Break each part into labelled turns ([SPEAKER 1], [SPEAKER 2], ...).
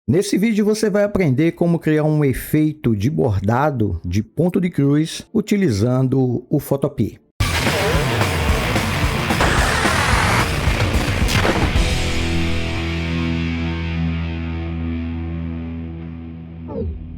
[SPEAKER 1] Nesse vídeo você vai aprender como criar um efeito de bordado de ponto de cruz utilizando o Photopea.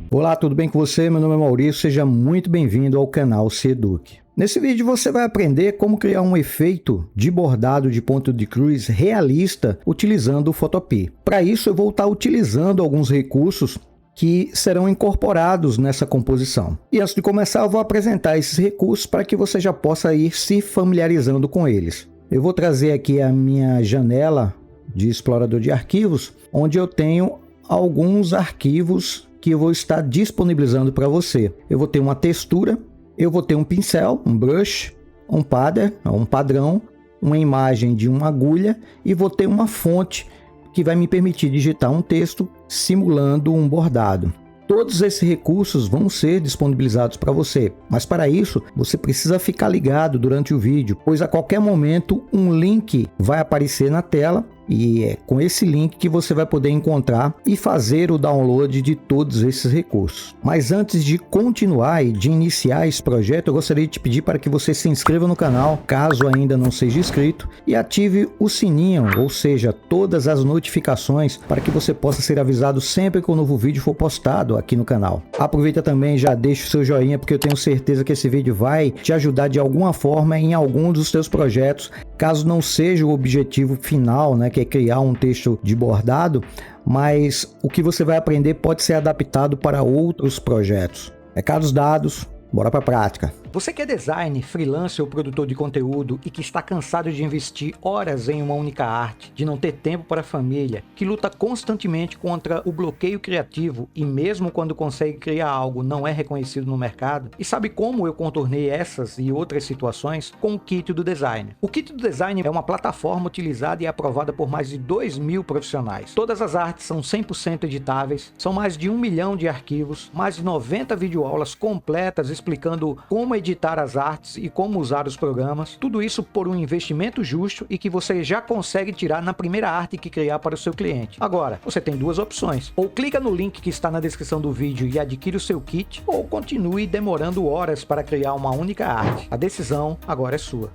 [SPEAKER 1] Olá, tudo bem com você? Meu nome é Maurício, seja muito bem-vindo ao canal Seduc. Nesse vídeo você vai aprender como criar um efeito de bordado de ponto de cruz realista utilizando o Photopea. Para isso eu vou estar utilizando alguns recursos que serão incorporados nessa composição. E antes de começar eu vou apresentar esses recursos para que você já possa ir se familiarizando com eles. Eu vou trazer aqui a minha janela de explorador de arquivos, onde eu tenho alguns arquivos que eu vou estar disponibilizando para você. Eu vou ter uma textura, eu vou ter um pincel, um brush, um pattern, um padrão, uma imagem de uma agulha e vou ter uma fonte que vai me permitir digitar um texto simulando um bordado. Todos esses recursos vão ser disponibilizados para você, mas para isso você precisa ficar ligado durante o vídeo, pois a qualquer momento um link vai aparecer na tela e é com esse link que você vai poder encontrar e fazer o download de todos esses recursos. Mas antes de continuar e de iniciar esse projeto, eu gostaria de te pedir para que você se inscreva no canal, caso ainda não seja inscrito, e ative o sininho, ou seja, todas as notificações, para que você possa ser avisado sempre que um novo vídeo for postado aqui no canal. Aproveita também e já deixa o seu joinha, porque eu tenho certeza que esse vídeo vai te ajudar de alguma forma em algum dos seus projetos, caso não seja o objetivo final, né, que é criar um texto de bordado, mas o que você vai aprender pode ser adaptado para outros projetos. Recados dados, bora para a prática. Você que é designer, freelancer ou produtor de conteúdo e que está cansado de investir horas em uma única arte, de não ter tempo para a família, que luta constantemente contra o bloqueio criativo e mesmo quando consegue criar algo não é reconhecido no mercado, e sabe como eu contornei essas e outras situações com o Kit do Design. O Kit do Design é uma plataforma utilizada e aprovada por mais de 2.000 profissionais. Todas as artes são 100% editáveis, são mais de 1 milhão de arquivos, mais de 90 videoaulas completas explicando como editar as artes e como usar os programas, tudo isso por um investimento justo e que você já consegue tirar na primeira arte que criar para o seu cliente. Agora, você tem duas opções: ou clica no link que está na descrição do vídeo e adquire o seu kit, ou continue demorando horas para criar uma única arte. A decisão agora é sua.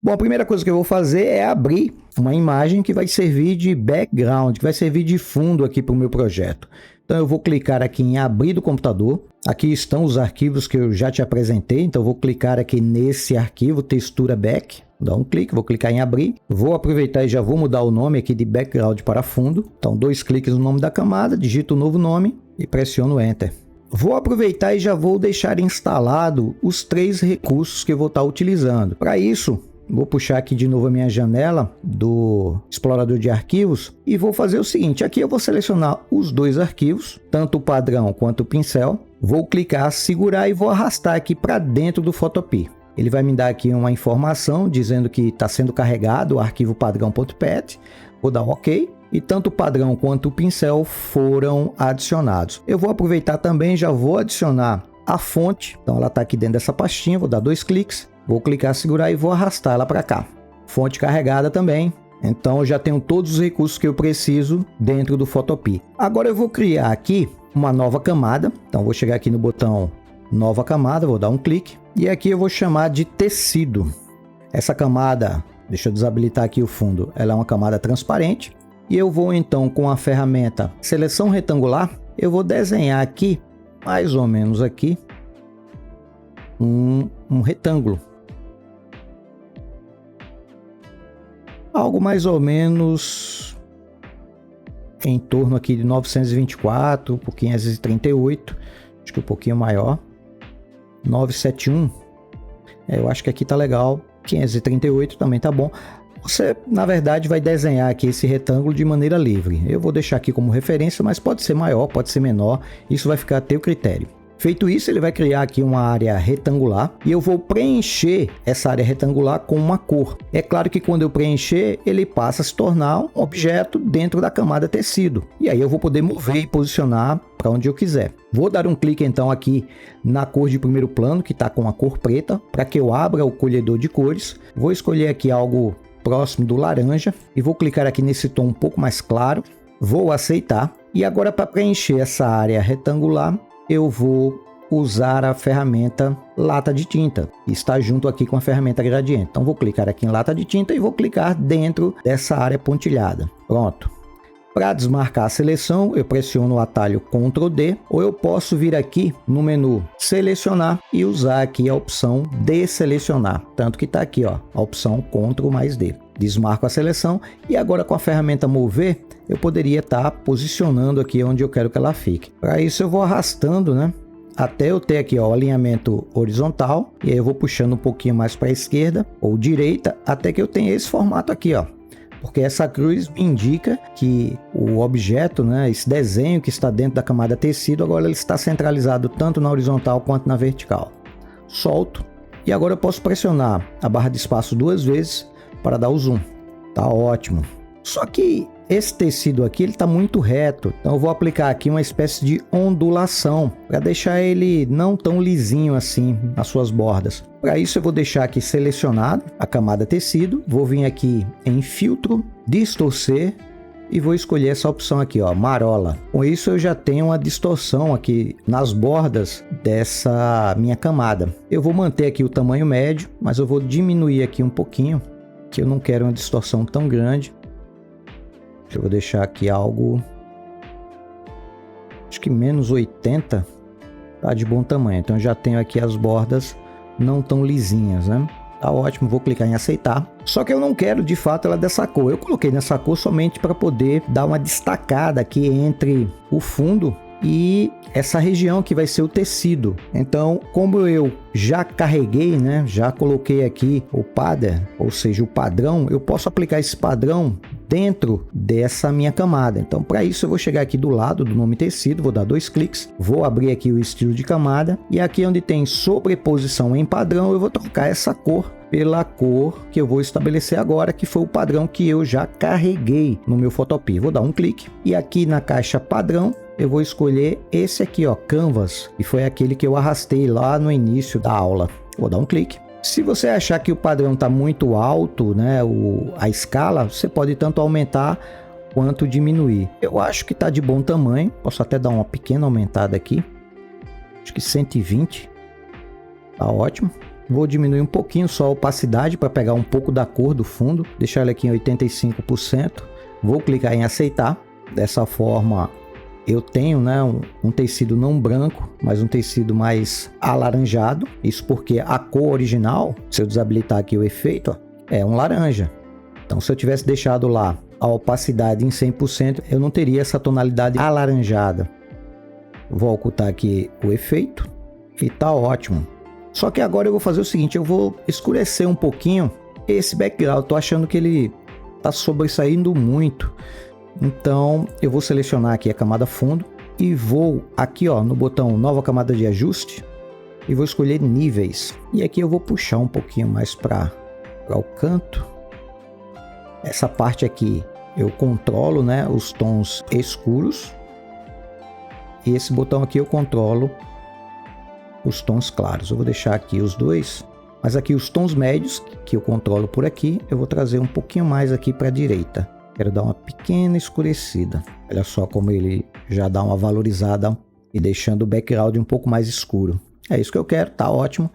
[SPEAKER 1] Bom, a primeira coisa que eu vou fazer é abrir uma imagem que vai servir de background, que vai servir de fundo aqui para o meu projeto. Então eu vou clicar aqui em abrir do computador. Aqui estão os arquivos que eu já te apresentei, então eu vou clicar aqui nesse arquivo, textura back, dá um clique, vou clicar em abrir. Vou aproveitar e já vou mudar o nome aqui de background para fundo. Então 2 cliques no nome da camada, digito o novo nome e pressiono Enter. Vou aproveitar e já vou deixar instalado os 3 recursos que eu vou estar utilizando. Para isso, vou puxar aqui de novo a minha janela do explorador de arquivos e vou fazer o seguinte: aqui eu vou selecionar os 2 arquivos, tanto o padrão quanto o pincel. Vou clicar, segurar e vou arrastar aqui para dentro do Photopea. Ele vai me dar aqui uma informação dizendo que está sendo carregado o arquivo padrão.pet. Vou dar OK. E tanto o padrão quanto o pincel foram adicionados. Eu vou aproveitar também, já vou adicionar a fonte. Então ela está aqui dentro dessa pastinha, vou dar 2 cliques. Vou clicar, segurar e vou arrastar ela para cá. Fonte carregada também. Então eu já tenho todos os recursos que eu preciso dentro do Photopea. Agora eu vou criar aqui uma nova camada. Então vou chegar aqui no botão nova camada, vou dar um clique. E aqui eu vou chamar de tecido. Essa camada, deixa eu desabilitar aqui o fundo, ela é uma camada transparente. E eu vou então com a ferramenta seleção retangular, eu vou desenhar aqui, mais ou menos aqui, um retângulo. Algo mais ou menos em torno aqui de 924 por 538, acho que um pouquinho maior, 971, eu acho que aqui tá legal, 538 também tá bom. Você, na verdade, vai desenhar aqui esse retângulo de maneira livre. Eu vou deixar aqui como referência, mas pode ser maior, pode ser menor, isso vai ficar a teu critério. Feito isso, ele vai criar aqui uma área retangular e eu vou preencher essa área retangular com uma cor. É claro que quando eu preencher, ele passa a se tornar um objeto dentro da camada tecido. E aí eu vou poder mover e posicionar para onde eu quiser. Vou dar um clique então aqui na cor de primeiro plano, que está com a cor preta, para que eu abra o colhedor de cores. Vou escolher aqui algo próximo do laranja e vou clicar aqui nesse tom um pouco mais claro. Vou aceitar. E agora, para preencher essa área retangular, eu vou usar a ferramenta lata de tinta, que está junto aqui com a ferramenta gradiente. Então vou clicar aqui em lata de tinta e vou clicar dentro dessa área pontilhada. Pronto. Para desmarcar a seleção, eu pressiono o atalho Ctrl D, ou eu posso vir aqui no menu selecionar e usar aqui a opção deselecionar. Tanto que está aqui, ó, a opção Ctrl mais D. Desmarco a seleção e agora com a ferramenta mover, eu poderia estar posicionando aqui onde eu quero que ela fique. Para isso eu vou arrastando, né? Até eu ter aqui, ó, o alinhamento horizontal, e aí eu vou puxando um pouquinho mais para a esquerda ou direita, até que eu tenha esse formato aqui, ó. Porque essa cruz me indica que o objeto, né, esse desenho que está dentro da camada tecido, agora ele está centralizado tanto na horizontal quanto na vertical. Solto. E agora eu posso pressionar a barra de espaço 2 vezes para dar o zoom. Tá ótimo. Só que esse tecido aqui ele está muito reto, então eu vou aplicar aqui uma espécie de ondulação para deixar ele não tão lisinho assim nas suas bordas. Para isso eu vou deixar aqui selecionado a camada tecido, vou vir aqui em filtro, distorcer e vou escolher essa opção aqui, ó, marola. Com isso eu já tenho uma distorção aqui nas bordas dessa minha camada. Eu vou manter aqui o tamanho médio, mas eu vou diminuir aqui um pouquinho, que eu não quero uma distorção tão grande. Eu vou deixar aqui algo, acho que menos 80, tá de bom tamanho. Então eu já tenho aqui as bordas não tão lisinhas, né? Tá ótimo, vou clicar em aceitar. Só que eu não quero de fato ela dessa cor. Eu coloquei nessa cor somente para poder dar uma destacada aqui entre o fundo e essa região que vai ser o tecido. Então, como eu já carreguei, né, já coloquei aqui o pattern, ou seja, o padrão, eu posso aplicar esse padrão dentro dessa minha camada. Então, para isso eu vou chegar aqui do lado do nome tecido, vou dar 2 cliques, vou abrir aqui o estilo de camada e aqui onde tem sobreposição em padrão, eu vou trocar essa cor pela cor que eu vou estabelecer agora, que foi o padrão que eu já carreguei no meu Photopea. Vou dar um clique e aqui na caixa padrão eu vou escolher esse aqui, ó, Canvas, e foi aquele que eu arrastei lá no início da aula. Vou dar um clique. Se você achar que o padrão está muito alto, né, a escala, você pode tanto aumentar quanto diminuir. Eu acho que está de bom tamanho, posso até dar uma pequena aumentada aqui, acho que 120, tá ótimo. Vou diminuir um pouquinho só a opacidade para pegar um pouco da cor do fundo, deixar ele aqui em 85%. Vou clicar em aceitar. Dessa forma eu tenho, né, um tecido não branco, mas um tecido mais alaranjado. Isso porque a cor original, se eu desabilitar aqui o efeito, ó, é um laranja. Então se eu tivesse deixado lá a opacidade em 100%, eu não teria essa tonalidade alaranjada. Vou ocultar aqui o efeito e tá ótimo. Só que agora eu vou fazer o seguinte, eu vou escurecer um pouquinho esse background. Eu tô achando que ele tá sobressaindo muito. Então eu vou selecionar aqui a camada fundo e vou aqui, ó, no botão nova camada de ajuste e vou escolher níveis. E aqui eu vou puxar um pouquinho mais para o canto. Essa parte aqui eu controlo, né, os tons escuros. E esse botão aqui eu controlo os tons claros. Eu vou deixar aqui os dois, mas aqui os tons médios que eu controlo por aqui, eu vou trazer um pouquinho mais aqui para a direita. Quero dar uma pequena escurecida. Olha só como ele já dá uma valorizada e deixando o background um pouco mais escuro. É isso que eu quero, tá ótimo.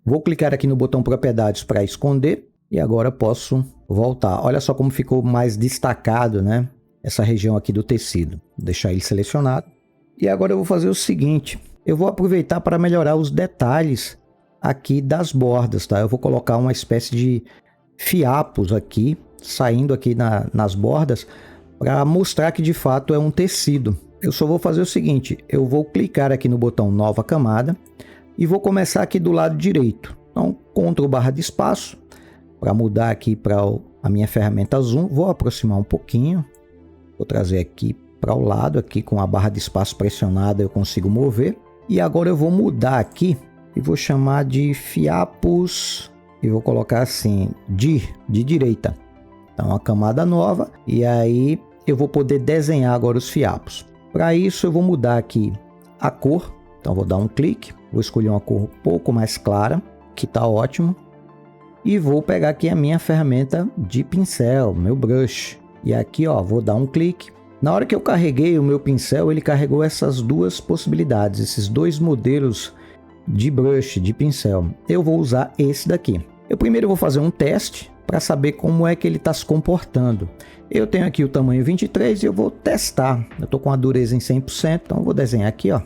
[SPEAKER 1] Vou clicar aqui no botão propriedades para esconder e agora posso voltar. Olha só como ficou mais destacado, né, essa região aqui do tecido. Vou deixar ele selecionado. E agora eu vou fazer o seguinte, eu vou aproveitar para melhorar os detalhes aqui das bordas, tá? Eu vou colocar uma espécie de fiapos aqui, saindo aqui nas bordas, para mostrar que de fato é um tecido. Eu só vou fazer o seguinte, eu vou clicar aqui no botão nova camada e vou começar aqui do lado direito. Então, Ctrl barra de espaço, para mudar aqui para a minha ferramenta zoom, vou aproximar um pouquinho, vou trazer aqui para o lado, aqui com a barra de espaço pressionada eu consigo mover. E agora eu vou mudar aqui e vou chamar de fiapos e vou colocar assim, de direita. Então, uma camada nova e aí eu vou poder desenhar agora os fiapos. Para isso eu vou mudar aqui a cor. Então, vou dar um clique, vou escolher uma cor um pouco mais clara, que está ótimo. E vou pegar aqui a minha ferramenta de pincel, meu brush. E aqui, ó, vou dar um clique. Na hora que eu carreguei o meu pincel, ele carregou essas duas possibilidades, esses dois modelos de brush, de pincel. Eu vou usar esse daqui. Eu primeiro vou fazer um teste para saber como é que ele está se comportando. Eu tenho aqui o tamanho 23 e eu vou testar. Eu estou com a dureza em 100%, então eu vou desenhar aqui, ó.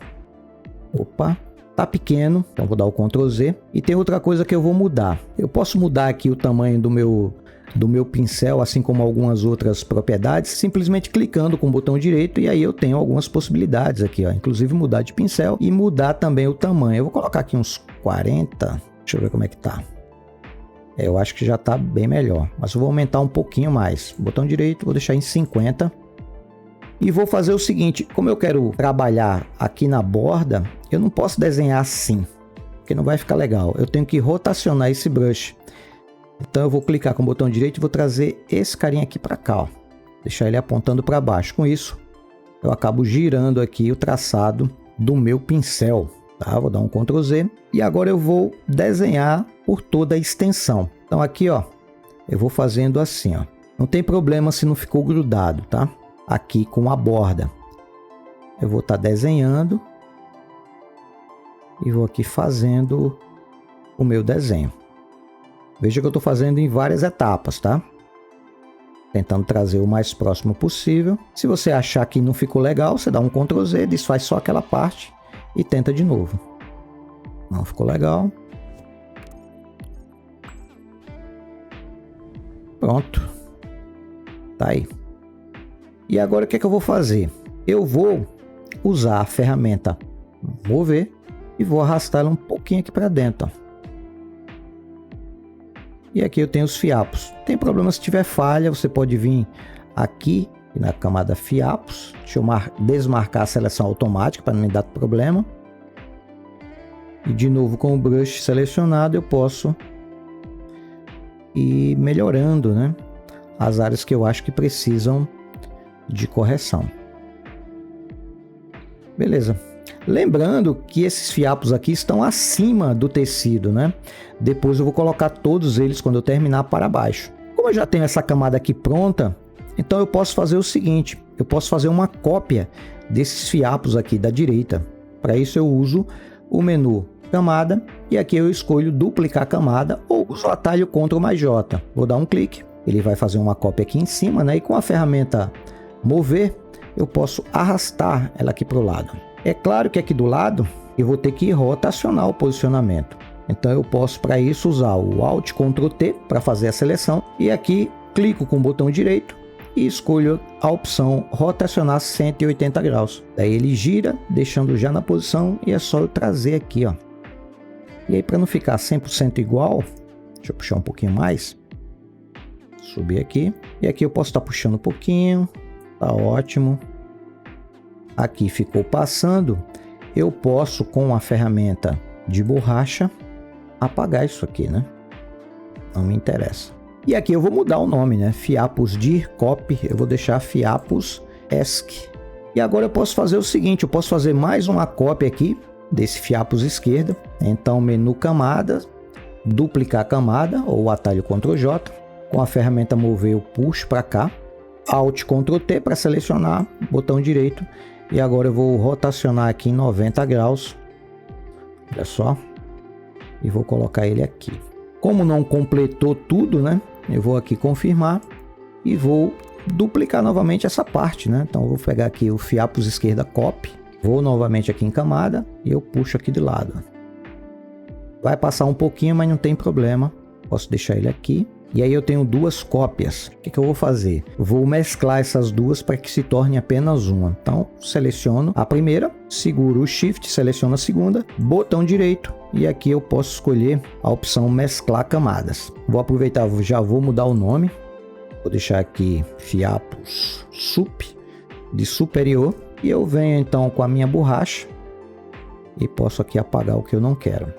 [SPEAKER 1] Opa, tá pequeno, então vou dar o Ctrl Z. E tem outra coisa que eu vou mudar. Eu posso mudar aqui o tamanho do meu pincel, assim como algumas outras propriedades, simplesmente clicando com o botão direito, e aí eu tenho algumas possibilidades aqui, ó, inclusive mudar de pincel e mudar também o tamanho. Eu vou colocar aqui uns 40, deixa eu ver como é que tá. Eu acho que já tá bem melhor, mas eu vou aumentar um pouquinho mais. Botão direito, vou deixar em 50. E vou fazer o seguinte, como eu quero trabalhar aqui na borda, eu não posso desenhar assim, porque não vai ficar legal. Eu tenho que rotacionar esse brush. Então eu vou clicar com o botão direito e vou trazer esse carinha aqui para cá, ó. Deixar ele apontando para baixo. Com isso, eu acabo girando aqui o traçado do meu pincel. Tá? Vou dar um Ctrl Z. E agora eu vou desenhar por toda a extensão. Então aqui, ó, eu vou fazendo assim, ó. Não tem problema se não ficou grudado, tá? Aqui com a borda. Eu vou estar desenhando. E vou aqui fazendo o meu desenho. Veja que eu estou fazendo em várias etapas, tá? Tentando trazer o mais próximo possível. Se você achar que não ficou legal, você dá um Ctrl Z, desfaz só aquela parte e tenta de novo. Não ficou legal. Pronto. Tá aí. E agora o que é que eu vou fazer? Eu vou usar a ferramenta mover e vou arrastar ela um pouquinho aqui para dentro, ó. E aqui eu tenho os fiapos. Tem problema se tiver falha, você pode vir aqui na camada fiapos. Deixa eu desmarcar a seleção automática para não me dar problema. E de novo com o brush selecionado eu posso ir melhorando, né, as áreas que eu acho que precisam de correção. Beleza. Lembrando que esses fiapos aqui estão acima do tecido, né? Depois eu vou colocar todos eles quando eu terminar para baixo. Como eu já tenho essa camada aqui pronta, então eu posso fazer o seguinte. Eu posso fazer uma cópia desses fiapos aqui da direita. Para isso eu uso o menu camada e aqui eu escolho duplicar camada ou uso o atalho Ctrl mais J. Vou dar um clique. Ele vai fazer uma cópia aqui em cima, né? E com a ferramenta mover, eu posso arrastar ela aqui para o lado. É claro que aqui do lado eu vou ter que rotacionar o posicionamento. Então eu posso para isso usar o Alt Ctrl T para fazer a seleção. E aqui clico com o botão direito e escolho a opção rotacionar 180 graus. Daí ele gira, deixando já na posição e é só eu trazer aqui, ó. E aí para não ficar 100% igual, deixa eu puxar um pouquinho mais. Subir aqui. E aqui eu posso estar puxando um pouquinho. Tá ótimo. Aqui ficou passando, eu posso com a ferramenta de borracha apagar isso aqui, né? Não me interessa. E aqui eu vou mudar o nome, né? Fiapos Dir Copy, eu vou deixar Fiapos ESC. E agora eu posso fazer o seguinte, eu posso fazer mais uma cópia aqui desse fiapos esquerda. Então menu camada, duplicar camada ou atalho Ctrl J. Com a ferramenta mover eu puxo para cá. Alt Ctrl T para selecionar, botão direito. E agora eu vou rotacionar aqui em 90 graus. Olha só. E vou colocar ele aqui. Como não completou tudo, né? Eu vou aqui confirmar. E vou duplicar novamente essa parte, né? Então eu vou pegar aqui o fiapos esquerda copy. Vou novamente aqui em camada. E eu puxo aqui de lado. Vai passar um pouquinho, mas não tem problema. Posso deixar ele aqui. E aí eu tenho duas cópias. O que eu vou fazer? Vou mesclar essas duas para que se torne apenas uma. Então, seleciono a primeira, seguro o Shift, seleciono a segunda, botão direito. E aqui eu posso escolher a opção mesclar camadas. Vou aproveitar, já vou mudar o nome. Vou deixar aqui fiapos sup, de superior. E eu venho então com a minha borracha. E posso aqui apagar o que eu não quero.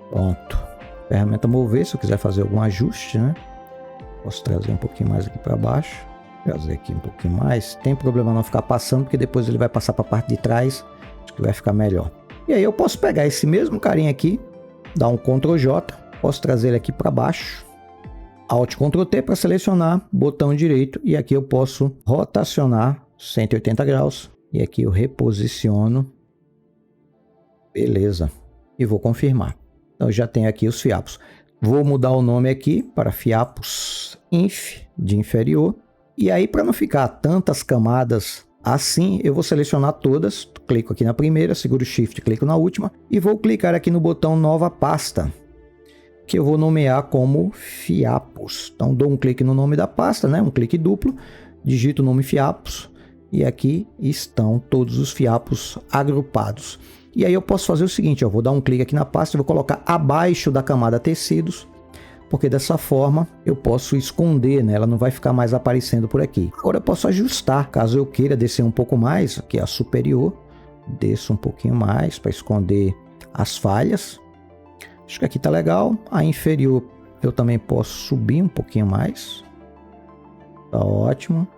[SPEAKER 1] Pronto. Ferramenta mover, se eu quiser fazer algum ajuste, né? Posso trazer um pouquinho mais aqui para baixo. Trazer aqui um pouquinho mais. Tem problema não ficar passando, porque depois ele vai passar para a parte de trás. Acho que vai ficar melhor. E aí eu posso pegar esse mesmo carinha aqui, dar um Ctrl J. Posso trazer ele aqui para baixo. Alt Ctrl T para selecionar, botão direito, e aqui eu posso rotacionar 180 graus. E aqui eu reposiciono. Beleza. E vou confirmar. Então já tenho aqui os fiapos. Vou mudar o nome aqui para fiapos inf, de inferior. E aí, para não ficar tantas camadas assim, eu vou selecionar todas. Clico aqui na primeira, seguro o Shift, clico na última. E vou clicar aqui no botão nova pasta, que eu vou nomear como fiapos. Então dou um clique no nome da pasta, né? Um clique duplo. Digito o nome fiapos. E aqui estão todos os fiapos agrupados. E aí eu posso fazer o seguinte, eu vou dar um clique aqui na pasta e vou colocar abaixo da camada tecidos, porque dessa forma eu posso esconder, né? Ela não vai ficar mais aparecendo por aqui. Agora eu posso ajustar, caso eu queira descer um pouco mais, aqui é a superior, desço um pouquinho mais para esconder as falhas. Acho que aqui tá legal. A inferior eu também posso subir um pouquinho mais. Tá ótimo.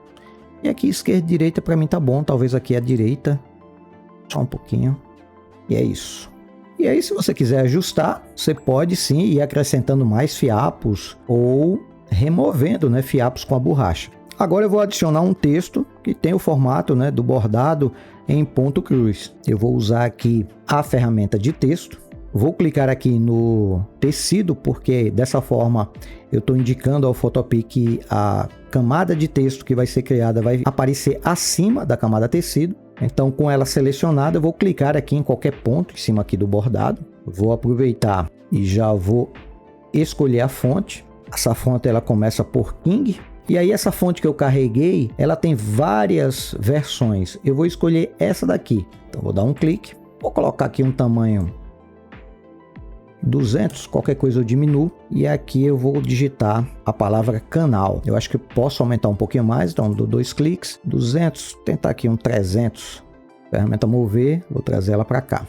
[SPEAKER 1] E aqui esquerda e direita para mim tá bom. Talvez aqui a direita. Só um pouquinho. E é isso. E aí se você quiser ajustar, você pode sim ir acrescentando mais fiapos ou removendo, né, fiapos com a borracha. Agora eu vou adicionar um texto que tem o formato, né, do bordado em ponto cruz. Eu vou usar aqui a ferramenta de texto. Vou clicar aqui no tecido, porque dessa forma eu estou indicando ao Photopea que a camada de texto que vai ser criada vai aparecer acima da camada tecido. Então, com ela selecionada, eu vou clicar aqui em qualquer ponto em cima aqui do bordado. Vou aproveitar e já vou escolher a fonte. Essa fonte ela começa por King. E aí essa fonte que eu carreguei, ela tem várias versões. Eu vou escolher essa daqui. Então, vou dar um clique. Vou colocar aqui um tamanho 200, qualquer coisa eu diminuo, e aqui eu vou digitar a palavra canal. Eu acho que posso aumentar um pouquinho mais, então dou 2 cliques, 200, tentar aqui um 300, ferramenta mover, vou trazer ela para cá.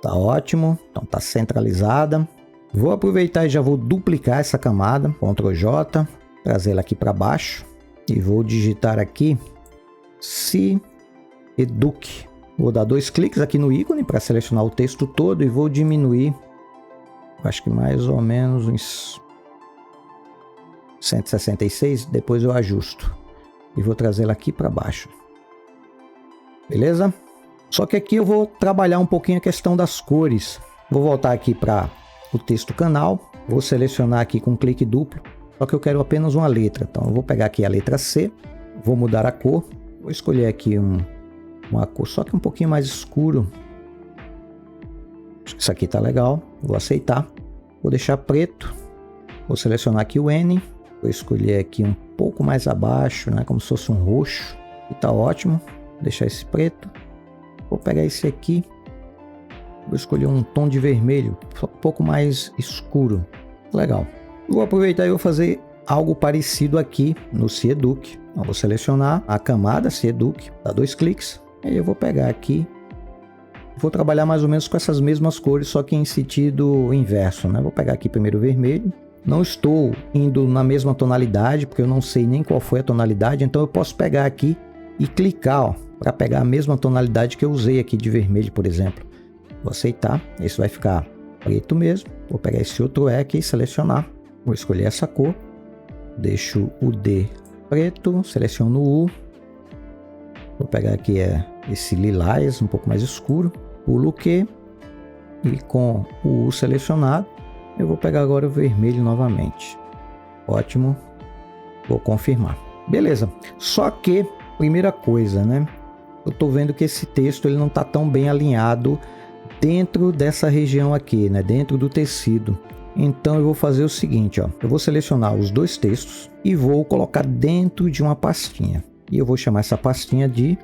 [SPEAKER 1] Tá ótimo, então tá centralizada. Vou aproveitar e já vou duplicar essa camada, Ctrl J, trazer ela aqui para baixo, e vou digitar aqui Seduc. Vou dar 2 cliques aqui no ícone para selecionar o texto todo e vou diminuir, acho que mais ou menos uns 166, depois eu ajusto. E vou trazê-la aqui para baixo. Beleza? Só que aqui eu vou trabalhar um pouquinho a questão das cores. Vou voltar aqui para o texto canal, vou selecionar aqui com um clique duplo, só que eu quero apenas uma letra. Então eu vou pegar aqui a letra C, vou mudar a cor, vou escolher aqui uma cor só que um pouquinho mais escuro. Acho que isso aqui tá legal. Vou aceitar. Vou deixar preto. Vou selecionar aqui o N. Vou escolher aqui um pouco mais abaixo, né? Como se fosse um roxo. E tá ótimo. Vou deixar esse preto. Vou pegar esse aqui. Vou escolher um tom de vermelho. Só um pouco mais escuro. Legal. Vou aproveitar e vou fazer algo parecido aqui no Seduc. Então, vou selecionar a camada Seduc. Dá 2 cliques. Aí eu vou pegar aqui, vou trabalhar mais ou menos com essas mesmas cores, só que em sentido inverso, né? Vou pegar aqui primeiro o vermelho. Não estou indo na mesma tonalidade, porque eu não sei nem qual foi a tonalidade, então eu posso pegar aqui e clicar, para pegar a mesma tonalidade que eu usei aqui de vermelho, por exemplo. Vou aceitar, esse vai ficar preto mesmo. Vou pegar esse outro E aqui e selecionar. Vou escolher essa cor, deixo o D preto, seleciono o U. Vou pegar aqui esse lilás, um pouco mais escuro, pulo o Q, e com o U selecionado, eu vou pegar agora o vermelho novamente. Ótimo, vou confirmar. Beleza, só que, primeira coisa, né? Eu estou vendo que esse texto ele não está tão bem alinhado dentro dessa região aqui, né? Dentro do tecido. Então eu vou fazer o seguinte, ó. Eu vou selecionar os 2 textos e vou colocar dentro de uma pastinha. E eu vou chamar essa pastinha de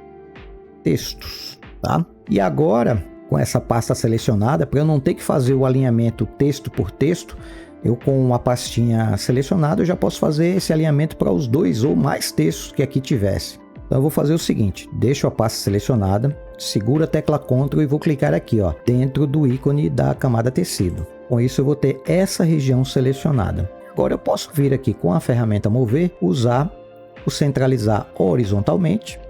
[SPEAKER 1] textos, tá? E agora, com essa pasta selecionada, para eu não ter que fazer o alinhamento texto por texto, eu com a pastinha selecionada, eu já posso fazer esse alinhamento para os 2 ou mais textos que aqui tivesse. Então eu vou fazer o seguinte, deixo a pasta selecionada, seguro a tecla Ctrl e vou clicar aqui, ó, dentro do ícone da camada tecido. Com isso eu vou ter essa região selecionada. Agora eu posso vir aqui com a ferramenta mover, usar o centralizar horizontalmente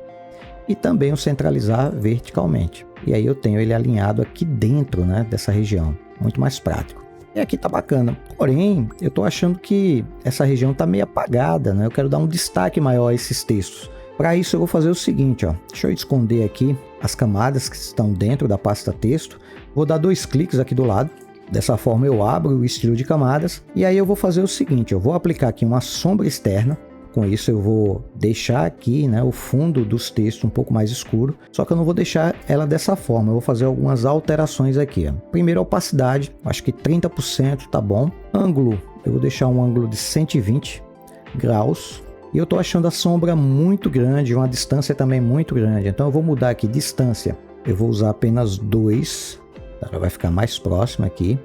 [SPEAKER 1] e também o centralizar verticalmente. E aí eu tenho ele alinhado aqui dentro, né, dessa região. Muito mais prático. E aqui tá bacana. Porém, eu tô achando que essa região tá meio apagada, né? Eu quero dar um destaque maior a esses textos. Para isso eu vou fazer o seguinte, ó. Deixa eu esconder aqui as camadas que estão dentro da pasta texto. Vou dar 2 cliques aqui do lado. Dessa forma eu abro o estilo de camadas. E aí eu vou fazer o seguinte, eu vou aplicar aqui uma sombra externa. Com isso eu vou deixar aqui, né, o fundo dos textos um pouco mais escuro. Só que eu não vou deixar ela dessa forma. Eu vou fazer algumas alterações aqui, ó. Primeiro, a opacidade. Acho que 30% tá bom. Ângulo, eu vou deixar um ângulo de 120 graus. E eu tô achando a sombra muito grande, uma distância também muito grande. Então eu vou mudar aqui distância. Eu vou usar apenas 2. Ela vai ficar mais próxima aqui.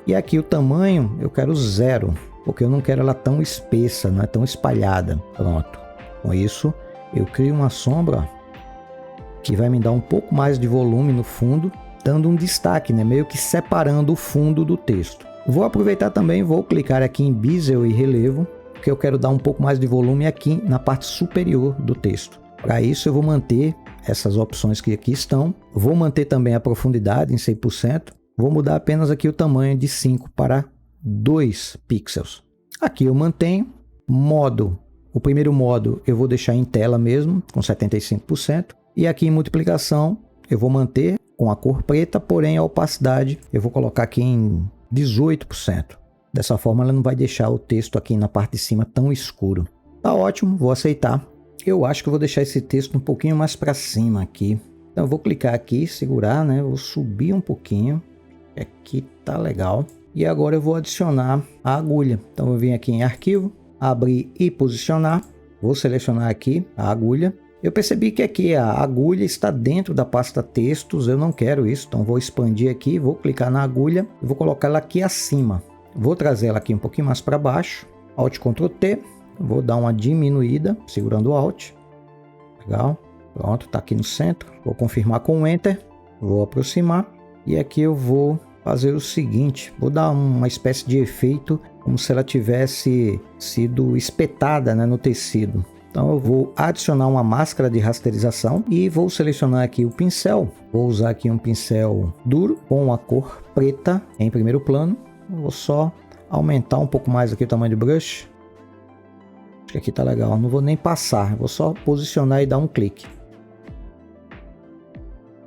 [SPEAKER 1] E aqui o tamanho eu quero 0. Porque eu não quero ela tão espessa, não é tão espalhada. Pronto. Com isso eu crio uma sombra que vai me dar um pouco mais de volume no fundo, dando um destaque, né? Meio que separando o fundo do texto. Vou aproveitar também, vou clicar aqui em Bezier e relevo, porque eu quero dar um pouco mais de volume aqui na parte superior do texto. Para isso eu vou manter essas opções que aqui estão. Vou manter também a profundidade em 100%. Vou mudar apenas aqui o tamanho de 5 para 2 pixels. Aqui eu mantenho. Modo. O primeiro modo eu vou deixar em tela mesmo, com 75%. E aqui em multiplicação eu vou manter com a cor preta, porém a opacidade eu vou colocar aqui em 18%. Dessa forma ela não vai deixar o texto aqui na parte de cima tão escuro. Tá ótimo, vou aceitar. Eu acho que eu vou deixar esse texto um pouquinho mais para cima aqui. Então eu vou clicar aqui, segurar, né? Vou subir um pouquinho. Aqui tá legal. E agora eu vou adicionar a agulha. Então eu vim aqui em arquivo, abrir e posicionar. Vou selecionar aqui a agulha. Eu percebi que aqui a agulha está dentro da pasta textos. Eu não quero isso, então vou expandir aqui, vou clicar na agulha e vou colocar ela aqui acima. Vou trazer ela aqui um pouquinho mais para baixo. Alt Ctrl T. Vou dar uma diminuída, segurando o Alt. Legal. Pronto, está aqui no centro. Vou confirmar com o Enter. Vou aproximar. E aqui eu vou fazer o seguinte. Vou dar uma espécie de efeito, como se ela tivesse sido espetada, né, no tecido. Então eu vou adicionar uma máscara de rasterização e vou selecionar aqui o pincel. Vou usar aqui um pincel duro com a cor preta em primeiro plano. Vou só aumentar um pouco mais aqui o tamanho do brush. Acho que aqui tá legal. Não vou nem passar. Vou só posicionar e dar um clique.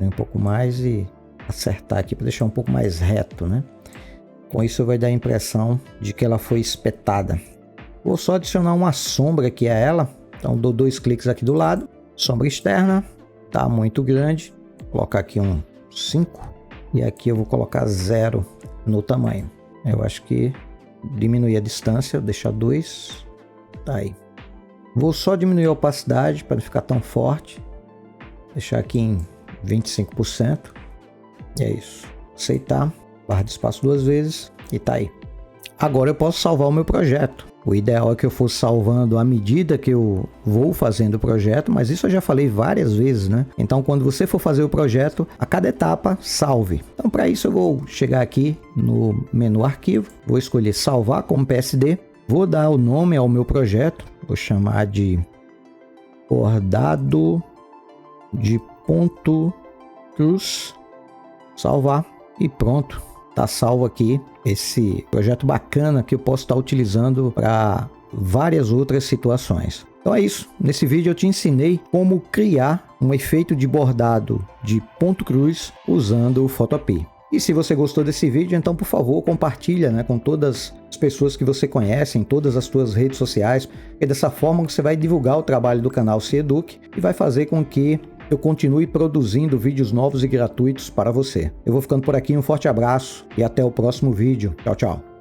[SPEAKER 1] Um pouco mais e acertar aqui para deixar um pouco mais reto, né? Com isso vai dar a impressão de que ela foi espetada. Vou só adicionar uma sombra aqui a ela. Então dou 2 cliques aqui do lado. Sombra externa. Tá muito grande. Vou colocar aqui um 5. E aqui eu vou colocar 0 no tamanho. Eu acho que diminuir a distância, deixar 2, tá aí. Vou só diminuir a opacidade para não ficar tão forte, deixar aqui em 25%, e é isso. Aceitar, barra de espaço 2 vezes e tá aí. Agora eu posso salvar o meu projeto. O ideal é que eu fosse salvando à medida que eu vou fazendo o projeto, mas isso eu já falei várias vezes, né? Então, quando você for fazer o projeto, a cada etapa, salve. Então, para isso eu vou chegar aqui no menu Arquivo, vou escolher Salvar como PSD, vou dar o nome ao meu projeto, vou chamar de Bordado de Ponto Cruz, salvar e pronto. Tá salvo aqui esse projeto bacana que eu posso estar utilizando para várias outras situações. Então é isso. Nesse vídeo eu te ensinei como criar um efeito de bordado de ponto cruz usando o Photopea. E se você gostou desse vídeo, então por favor compartilha, né, com todas as pessoas que você conhece, em todas as suas redes sociais. E dessa forma você vai divulgar o trabalho do canal SeEduque e vai fazer com que eu continue produzindo vídeos novos e gratuitos para você. Eu vou ficando por aqui, um forte abraço e até o próximo vídeo. Tchau, tchau.